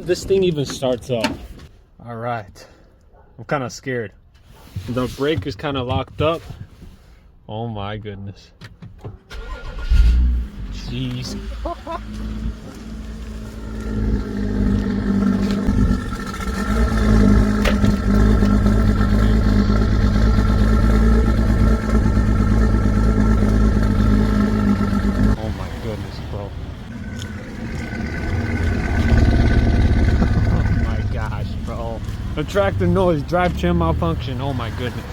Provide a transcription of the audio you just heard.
this thing even starts up. All right, I'm kind of scared. The brake is kind of locked up. Oh my goodness. Jeez. Oh my goodness, bro. Oh my gosh, bro. Attractive noise, drive chain malfunction. Oh my goodness.